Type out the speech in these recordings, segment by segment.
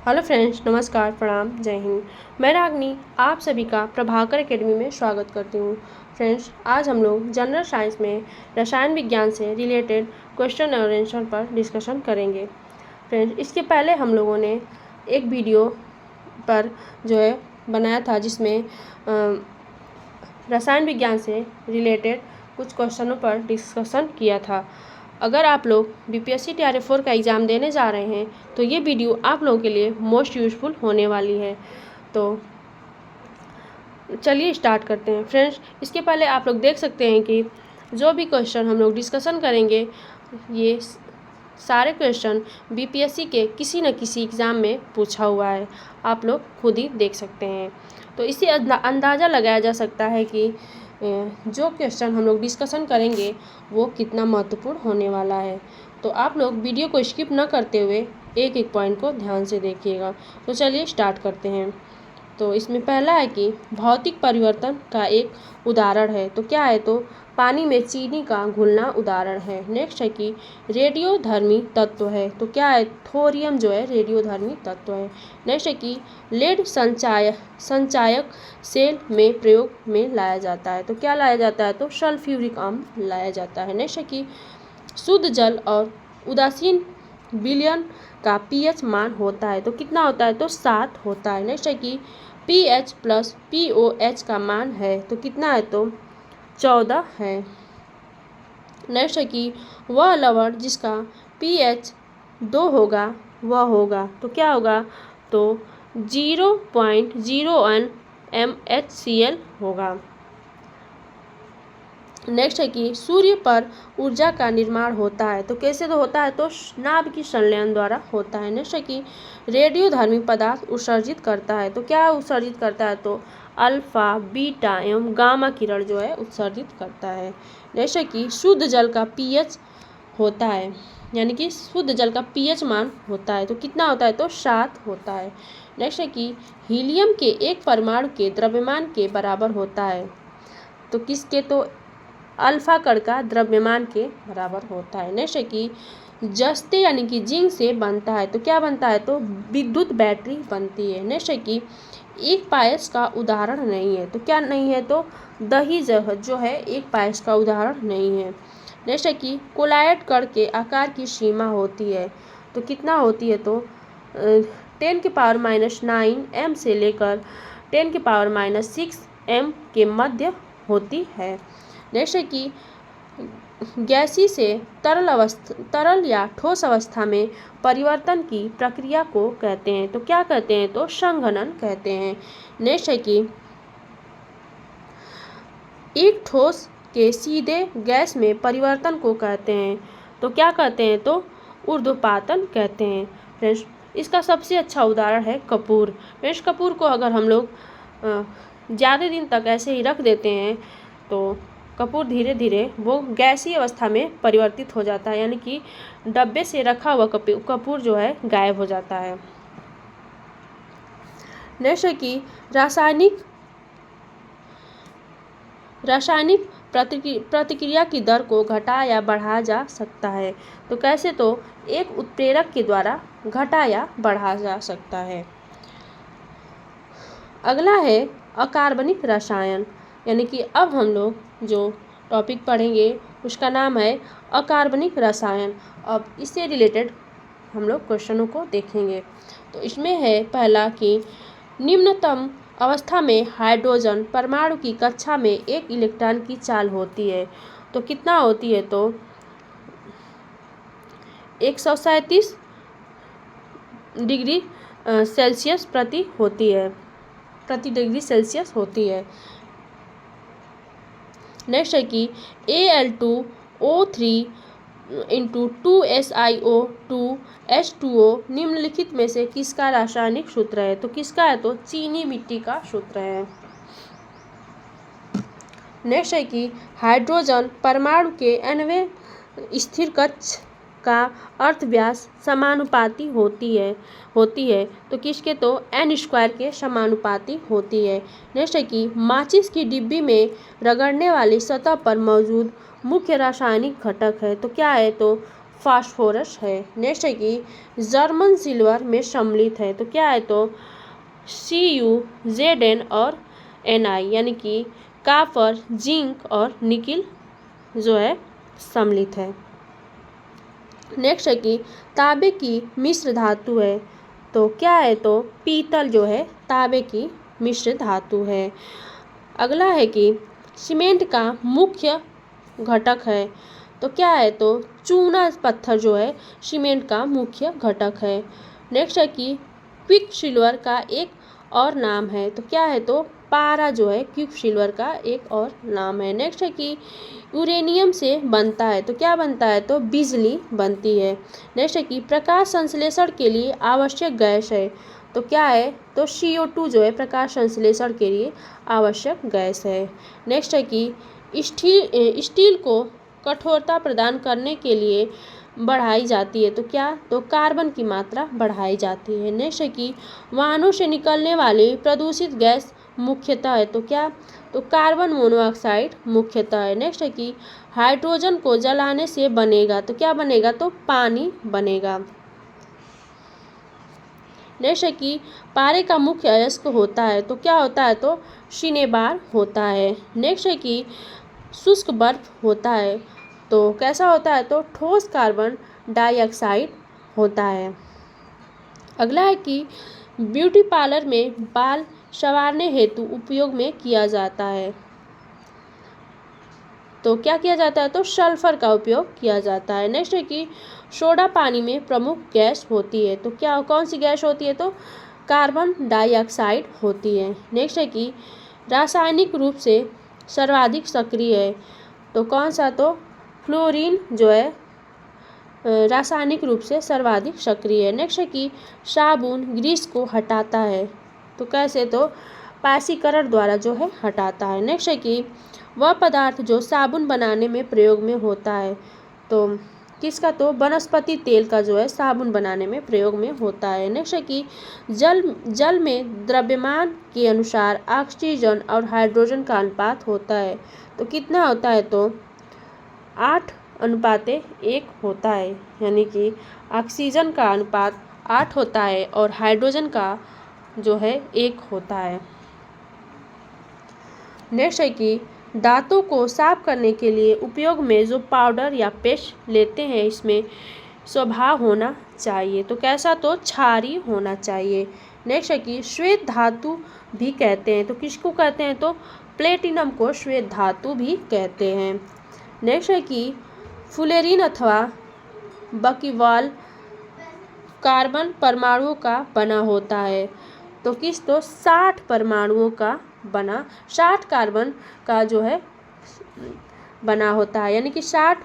Hello friends, नमस्कार, प्रणाम, जय हिंद। मैं रागनी आप सभी का प्रभाकर एकेडमी में स्वागत करती हूँ। फ्रेंड्स, आज हम लोग जनरल साइंस में रसायन विज्ञान से रिलेटेड क्वेश्चन और आंसर पर डिस्कशन करेंगे। फ्रेंड्स, इसके पहले हम लोगों ने एक वीडियो पर जो है बनाया था जिसमें रसायन विज्ञान से रिलेटेड कुछ क्वेश्चनों पर डिस्कशन किया था। अगर आप लोग बीपीएससी टीआरए 4 का एग्ज़ाम देने जा रहे हैं तो ये वीडियो आप लोगों के लिए मोस्ट यूज़फुल होने वाली है। तो चलिए स्टार्ट करते हैं। फ्रेंड्स, इसके पहले आप लोग देख सकते हैं कि जो भी क्वेश्चन हम लोग डिस्कशन करेंगे ये सारे क्वेश्चन बीपीएससी के किसी न किसी एग्ज़ाम में पूछा हुआ है। आप लोग खुद ही देख सकते हैं। तो इससे अंदाज़ा लगाया जा सकता है कि जो क्वेश्चन हम लोग डिस्कशन करेंगे वो कितना महत्वपूर्ण होने वाला है। तो आप लोग वीडियो को स्किप न करते हुए एक एक पॉइंट को ध्यान से देखिएगा। तो चलिए स्टार्ट करते हैं। तो इसमें पहला है कि भौतिक परिवर्तन का एक उदाहरण है। तो क्या है? तो पानी में चीनी का घुलना उदाहरण है। नेक्स्ट है कि रेडियोधर्मी तत्व है। तो क्या है? थोरियम जो है रेडियोधर्मी तत्व है। नेक्स्ट है कि लेड संचायक सेल में प्रयोग में लाया जाता है। तो क्या लाया जाता है? तो सल्फ्यूरिक अम्ल लाया जाता है। नेक्स्ट है कि शुद्ध जल और उदासीन विलयन का पीएच मान होता है। तो कितना होता है? तो 7 होता है। नेक्स्ट है कि pH प्लस POH का मान है तो कितना है? तो 14 है। नेक्स्ट है कि वह लवण जिसका pH 2 होगा वह होगा तो क्या होगा? तो 0.01 MHCl होगा। नेक्स्ट है कि सूर्य पर ऊर्जा का निर्माण होता है। तो कैसे तो होता है? तो नाभिकीय संलयन द्वारा होता है। नेक्स्ट है कि रेडियोधर्मी पदार्थ उत्सर्जित करता है। तो क्या उत्सर्जित करता है? तो अल्फा, बीटा एवं गामा किरण जो है उत्सर्जित करता है। नेक्स्ट है कि शुद्ध जल का पीएच होता है, यानी कि शुद्ध जल का पीएच मान होता है। तो कितना होता है? तो 7 होता है। नेक्स्ट है कि हीलियम के एक परमाणु के द्रव्यमान के बराबर होता है। तो किसके? तो अल्फा कण का द्रव्यमान के बराबर होता है। नेक्स्ट है कि जस्ते यानी कि जिंक से बनता है। तो क्या बनता है? तो विद्युत बैटरी बनती है। नेक्स्ट है कि एक पायस का उदाहरण नहीं है। तो क्या नहीं है? तो दही जो है एक पायस का उदाहरण नहीं है। नेक्स्ट है कि कोलायड कण के आकार की सीमा होती है। तो कितना होती है? तो 10⁻⁹ m से लेकर 10⁻�6 m के मध्य होती है। नेक्स्ट है कि गैसीय से तरल या ठोस अवस्था में परिवर्तन की प्रक्रिया को कहते हैं। तो क्या कहते हैं? तो संघनन कहते हैं। नेक्स्ट है कि एक ठोस के सीधे गैस में परिवर्तन को कहते हैं। तो क्या कहते हैं? तो ऊर्ध्वपातन कहते हैं। फ्रेंड्स, इसका सबसे अच्छा उदाहरण है कपूर। फ्रेंड्स, कपूर को अगर हम लोग ज़्यादा दिन तक ऐसे ही रख देते हैं तो कपूर धीरे धीरे वो गैसीय अवस्था में परिवर्तित हो जाता है, यानी कि डब्बे से रखा हुआ कपूर जो है गायब हो जाता है। नेक्स्ट है कि रासायनिक प्रतिक्रिया की दर को घटा या बढ़ाया जा सकता है। तो कैसे? तो एक उत्प्रेरक के द्वारा घटा या बढ़ाया जा सकता है। अगला है अकार्बनिक रसायन, यानी कि अब हम लोग जो टॉपिक पढ़ेंगे उसका नाम है अकार्बनिक रसायन। अब इससे रिलेटेड हम लोग क्वेश्चनों को देखेंगे। तो इसमें है पहला कि निम्नतम अवस्था में हाइड्रोजन परमाणु की कक्षा में एक इलेक्ट्रॉन की चाल होती है। तो कितना होती है? तो 137 डिग्री सेल्सियस प्रति डिग्री सेल्सियस होती है। नेक्स्ट है कि Al2O3 × 2SiO2H2O निम्नलिखित में से किसका रासायनिक सूत्र है? तो किसका है? तो चीनी मिट्टी का सूत्र है। नेक्स्ट है कि हाइड्रोजन परमाणु के nवें स्थिर कक्ष का अर्धव्यास समानुपाती होती है तो किसके? तो n² के समानुपाती होती है। नेक्स्ट है कि माचिस की डिब्बी में रगड़ने वाली सतह पर मौजूद मुख्य रासायनिक घटक है। तो क्या है? तो फास्फोरस है। नेक्स्ट है कि जर्मन सिल्वर में सम्मिलित है, तो क्या है तो CuZn और Ni, यानी कि कापर, जिंक और निकिल जो है सम्मिलित है। नेक्स्ट है कि तांबे की मिश्र धातु है, तो क्या है तो पीतल जो है तांबे की मिश्र धातु है। अगला है कि सीमेंट का मुख्य घटक है, तो क्या है तो चूना पत्थर जो है सीमेंट का मुख्य घटक है। नेक्स्ट है कि क्विक सिल्वर का एक और नाम है, तो क्या है तो पारा जो है क्विक सिल्वर का एक और नाम है। नेक्स्ट है कि यूरेनियम से बनता है, तो क्या बनता है तो बिजली बनती है। नेक्स्ट है कि प्रकाश संश्लेषण के लिए आवश्यक गैस है, तो क्या है तो CO2 जो है प्रकाश संश्लेषण के लिए आवश्यक गैस है। नेक्स्ट है कि स्टील को कठोरता प्रदान करने के लिए बढ़ाई जाती है, तो क्या तो कार्बन की मात्रा बढ़ाई जाती है। नेक्स्ट है कि वाहनों से निकलने वाली प्रदूषित गैस मुख्यतः है, तो क्या तो कार्बन मोनोऑक्साइड मुख्यतः है। नेक्स्ट है कि हाइड्रोजन को जलाने से बनेगा, तो क्या बनेगा तो पानी बनेगा। नेक्स्ट है कि पारे का मुख्य अयस्क होता है, तो क्या होता है तो सिनेबार होता है। नेक्स्ट है कि शुष्क बर्फ होता है, तो कैसा होता है तो ठोस कार्बन डाइऑक्साइड होता है। अगला है कि ब्यूटी पार्लर में बाल संवारने हेतु उपयोग में किया जाता है, तो क्या किया जाता है तो सल्फर का उपयोग किया जाता है। नेक्स्ट है कि सोडा पानी में प्रमुख गैस होती है, तो क्या कौन सी गैस होती है तो कार्बन डाइऑक्साइड होती है। नेक्स्ट है कि रासायनिक रूप से सर्वाधिक सक्रिय है, तो कौन सा तो फ्लोरीन जो है रासायनिक रूप से सर्वाधिक सक्रिय है। नेक्स्ट है कि साबुन ग्रीस को हटाता है, तो कैसे तो पासीकरण द्वारा जो है हटाता है। नेक्स्ट है कि वह पदार्थ जो साबुन बनाने में प्रयोग में होता है, तो किसका तो वनस्पति तेल का जो है साबुन बनाने में प्रयोग में होता है। नेक्स्ट है कि जल में द्रव्यमान के अनुसार ऑक्सीजन और हाइड्रोजन का अनुपात होता है, तो कितना होता है तो 8:1 होता है, यानी कि ऑक्सीजन का अनुपात 8 होता है और हाइड्रोजन का जो है 1 होता है। नेक्स्ट है कि दांतों को साफ करने के लिए उपयोग में जो पाउडर या पेस्ट लेते हैं इसमें स्वभाव होना चाहिए, तो कैसा तो क्षारीय होना चाहिए। नेक्स्ट है कि श्वेत धातु भी कहते हैं, तो किसको कहते हैं तो प्लेटिनम को श्वेत धातु भी कहते हैं। नेक्स्ट है कि फुलेरिन अथवा बकीवाल कार्बन परमाणुओं का बना होता है, तो किस तो 60 परमाणुओं का बना 60 कार्बन का जो है बना होता है, यानी कि 60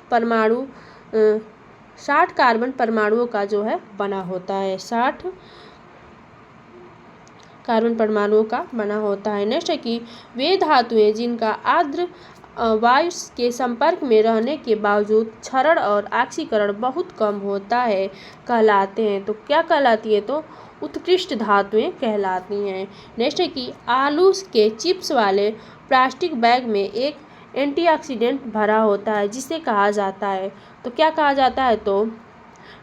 कार्बन परमाणुओं का जो है बना होता है, 60 कार्बन परमाणुओं का बना होता है। नेक्स्ट है कि वे धातुएं जिनका आर्द्र वायु के संपर्क में रहने के बावजूद क्षरण और ऑक्सीकरण बहुत कम होता है कहलाते हैं, तो क्या कहलाती है तो उत्कृष्ट धातुएं कहलाती हैं। नेक्स्ट है कि आलू के चिप्स वाले प्लास्टिक बैग में एक एंटीऑक्सीडेंट भरा होता है जिसे कहा जाता है, तो क्या कहा जाता है तो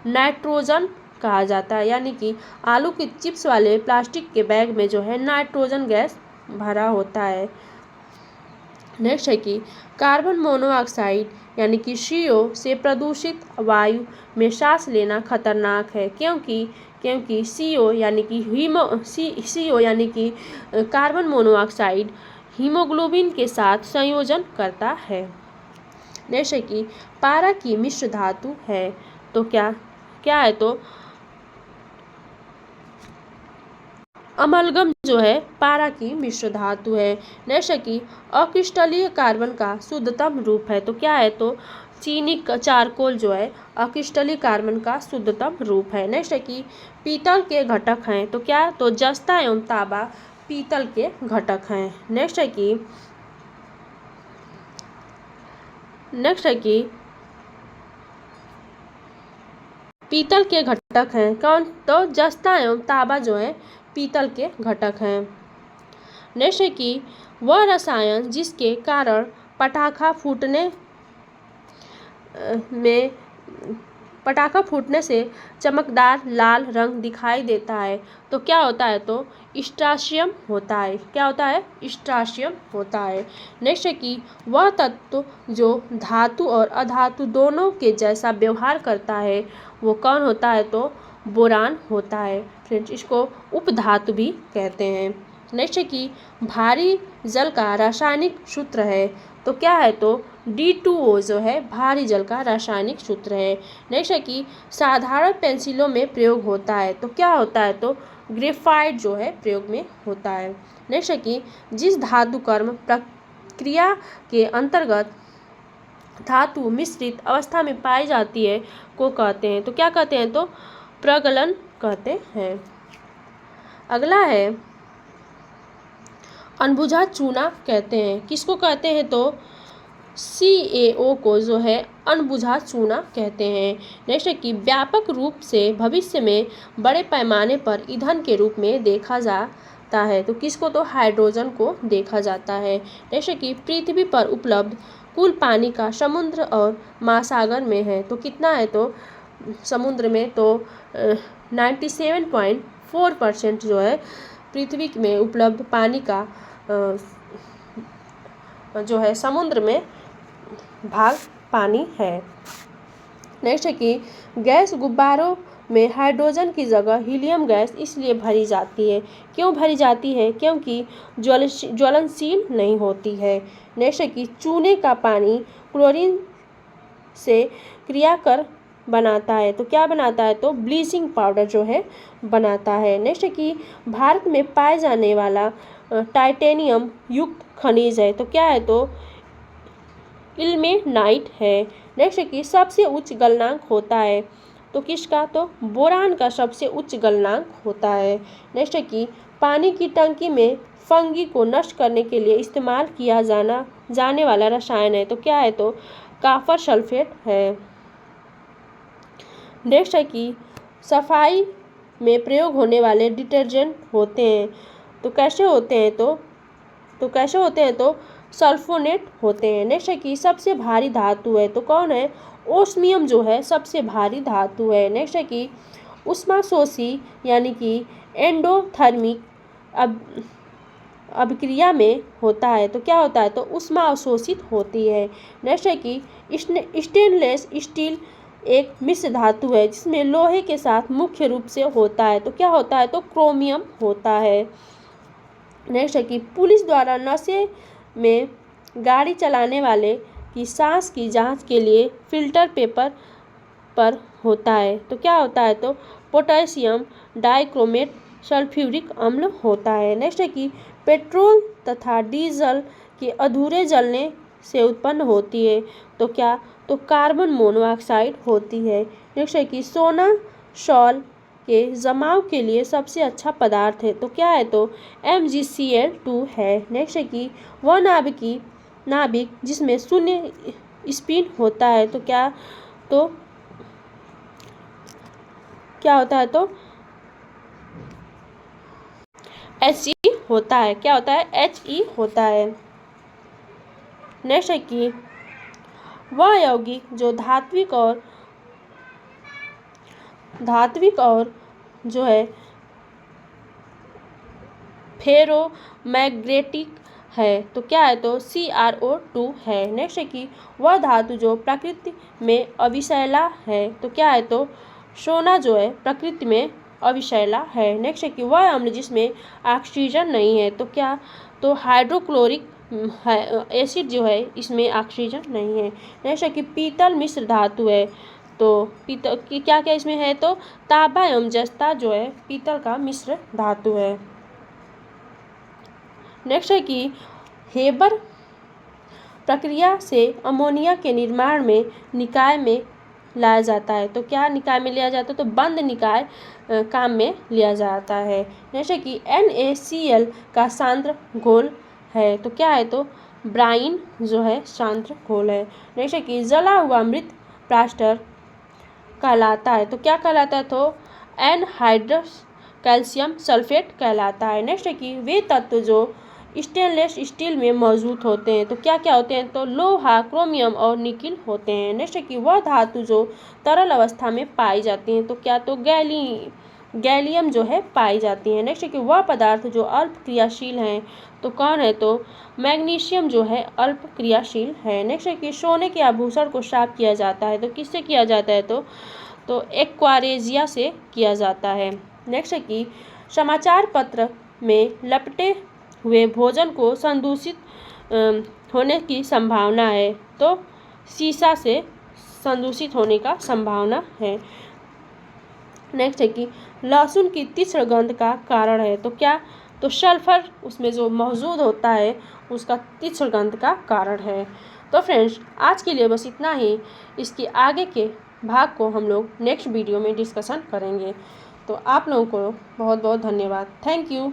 नाइट्रोजन कहा जाता है, यानी कि आलू के चिप्स वाले प्लास्टिक के बैग में जो है नाइट्रोजन गैस भरा होता है। नेक्स्ट है कि कार्बन मोनोऑक्साइड यानी कि CO से प्रदूषित वायु में सांस लेना खतरनाक है, क्योंकि CO यानी कि कार्बन मोनोऑक्साइड हीमोग्लोबिन के साथ संयोजन करता है। नेक्स्ट है कि पारा की मिश्र धातु है, तो क्या है तो अमलगम जो है पारा की मिश्र धातु है। नेक्स्ट है कि अक्रिस्टलीय कार्बन का शुद्धतम रूप है, तो क्या है तो चीनी का चारकोल जो है अक्रिस्टलीय कार्बन का शुद्धतम रूप है। नेक्स्ट है कि पीतल के घटक हैं, तो क्या तो जस्ता एवं तांबा पीतल के घटक हैं। नेक्स्ट है कि पीतल के घटक हैं कौन तो जस्ता एवं तांबा जो है पीतल के घटक हैं। नेक्स्ट है कि वह रसायन जिसके कारण पटाखा फूटने में पटाखा फूटने से चमकदार लाल रंग दिखाई देता है तो क्या होता है? तो स्ट्राशियम होता है। क्या होता है? स्ट्राशियम होता है। नेक्स्ट है कि वह तत्व जो धातु और अधातु दोनों के जैसा व्यवहार करता है वो कौन होता है? तो बोरान होता है। फ्रेंड्स, इसको उपधातु भी कहते हैं। नेक्स्ट है कि भारी जल का रासायनिक सूत्र है तो क्या है? तो D2O जो है भारी जल का रासायनिक सूत्र है। नेक्स्ट है कि साधारण पेंसिलों में प्रयोग होता है तो क्या होता है? तो ग्रेफाइट जो है प्रयोग में होता है। नेक्स्ट है कि जिस धातु कर्म प्रक्रिया के अंतर्गत धातु मिश्रित अवस्था में पाई जाती है को कहते हैं तो क्या कहते हैं? तो प्रगलन कहते हैं। अगला है अनबुझा चूना कहते हैं। किसको कहते हैं? तो CaO को जो है अनबुझा चूना कहते हैं। नेक्स्ट है कि व्यापक रूप से भविष्य में बड़े पैमाने पर ईंधन के रूप में देखा जाता है तो किसको? तो हाइड्रोजन को देखा जाता है। नेक्स्ट है कि पृथ्वी पर उपलब्ध कुल पानी का समुद्र और महासागर में है तो कितना है? तो समुद्र में तो 97.4% जो है पृथ्वी में उपलब्ध पानी का जो है समुद्र में भाग पानी है। नेक्स्ट है कि गैस गुब्बारों में हाइड्रोजन की जगह हीलियम गैस इसलिए भरी जाती है। क्यों भरी जाती है? क्योंकि ज्वलनशील नहीं होती है। नेक्स्ट है कि चूने का पानी क्लोरीन से क्रिया कर बनाता है तो क्या बनाता है? तो ब्लीचिंग पाउडर जो है बनाता है। नेक्स्ट है कि भारत में पाए जाने वाला टाइटेनियम युक्त खनिज है तो क्या है? तो इल्मेनाइट है। नेक्स्ट है कि सबसे उच्च गलनांक होता है तो किसका? तो बोरान का सबसे उच्च गलनांक होता है। नेक्स्ट है कि पानी की टंकी में फंगी को नष्ट करने के लिए इस्तेमाल किया जाने वाला रसायन है तो क्या है? तो कॉपर सल्फेट है। नेक्स्ट है कि सफाई में प्रयोग होने वाले डिटर्जेंट होते हैं तो कैसे होते हैं? कैसे होते हैं? तो सल्फोनेट होते हैं। नेक्स्ट है कि सबसे भारी धातु है तो कौन है? ओस्मियम जो है सबसे भारी धातु है। नेक्स्ट है कि उष्माशोषी यानी कि एंडोथर्मिक अभिक्रिया में होता है तो क्या होता है? तो उष्मा अवशोषित होती है। नेक्स्ट है कि स्टेनलेस स्टील एक मिश्र धातु है जिसमें लोहे के साथ मुख्य रूप से होता है तो क्या होता है? तो क्रोमियम होता है। नेक्स्ट है कि पुलिस द्वारा नशे में गाड़ी चलाने वाले की सांस की जांच के लिए फिल्टर पेपर पर होता है तो क्या होता है? तो पोटेशियम डाइक्रोमेट सल्फ्यूरिक अम्ल होता है। नेक्स्ट है कि पेट्रोल तथा डीजल के अधूरे जलने से उत्पन्न होती है तो क्या? तो कार्बन मोनोऑक्साइड होती है। नेक्स्ट है कि सोना सॉल के जमाव के लिए सबसे अच्छा पदार्थ है तो क्या है? तो MgCl2 है। नेक्स्ट है कि वह नाभिक जिसमें शून्य स्पिन होता है तो क्या? तो क्या होता है? तो He होता है। क्या होता है? He होता है। नेक्स्ट है कि वह यौगिक जो धात्विक और जो है फेरोमैग्नेटिक है तो क्या है? तो CrO2 है। नेक्स्ट है कि वह धातु जो प्रकृति में अविषैला है तो क्या है? तो सोना जो है प्रकृति में अविषैला है। नेक्स्ट है कि वह अम्ल जिसमें ऑक्सीजन नहीं है तो क्या? तो हाइड्रोक्लोरिक एसिड जो है इसमें ऑक्सीजन नहीं है। नेक्स्ट है कि पीतल मिश्र धातु है तो पीतल की क्या क्या इसमें है? तो तांबा एवं जस्ता जो है पीतल का मिश्र धातु है। नेक्स्ट है कि हेबर प्रक्रिया से अमोनिया के निर्माण में निकाय में लाया जाता है तो क्या निकाय में लिया जाता है? तो बंद निकाय काम में लिया जाता है। नेक्स्ट है कि NaCl का सांद्र घोल है तो क्या है? तो ब्राइन जो है सांद्र घोल है। नेक्स्ट है कि जला हुआ मृत प्लास्टर कहलाता है तो क्या कहलाता है? तो एनहाइड्रस कैल्शियम सल्फेट कहलाता है। नेक्स्ट है कि वे तत्व जो स्टेनलेस स्टील में मौजूद होते हैं। तो क्या क्या होते हैं? तो लोहा, क्रोमियम और निकिल होते हैं। नेक्स्ट है कि वह धातु जो तरल अवस्था में पाई जाती हैं। तो क्या? तो गैलियम जो है पाई जाती है। नेक्स्ट है कि वह पदार्थ जो अल्प क्रियाशील हैं। तो कौन है? तो मैग्नीशियम जो है अल्प क्रियाशील है। नेक्स्ट है कि सोने के आभूषण को साफ किया जाता है। तो किससे किया जाता है? तो एक्वारेजिया से किया जाता है। नेक्स्ट है कि समाचार पत्र में लपटे हुए भोजन को संदूषित होने की संभावना है। तो सीसा से संदूषित होने का संभावना है। नेक्स्ट है कि लहसुन की तीक्ष्ण गंध का कारण है। तो क्या? तो सल्फर उसमें जो मौजूद होता है उसका तीक्ष्ण गंध का कारण है। तो फ्रेंड्स, आज के लिए बस इतना ही। इसके आगे के भाग को हम लोग नेक्स्ट वीडियो में डिस्कशन करेंगे। तो आप लोगों को बहुत बहुत धन्यवाद। Thank you.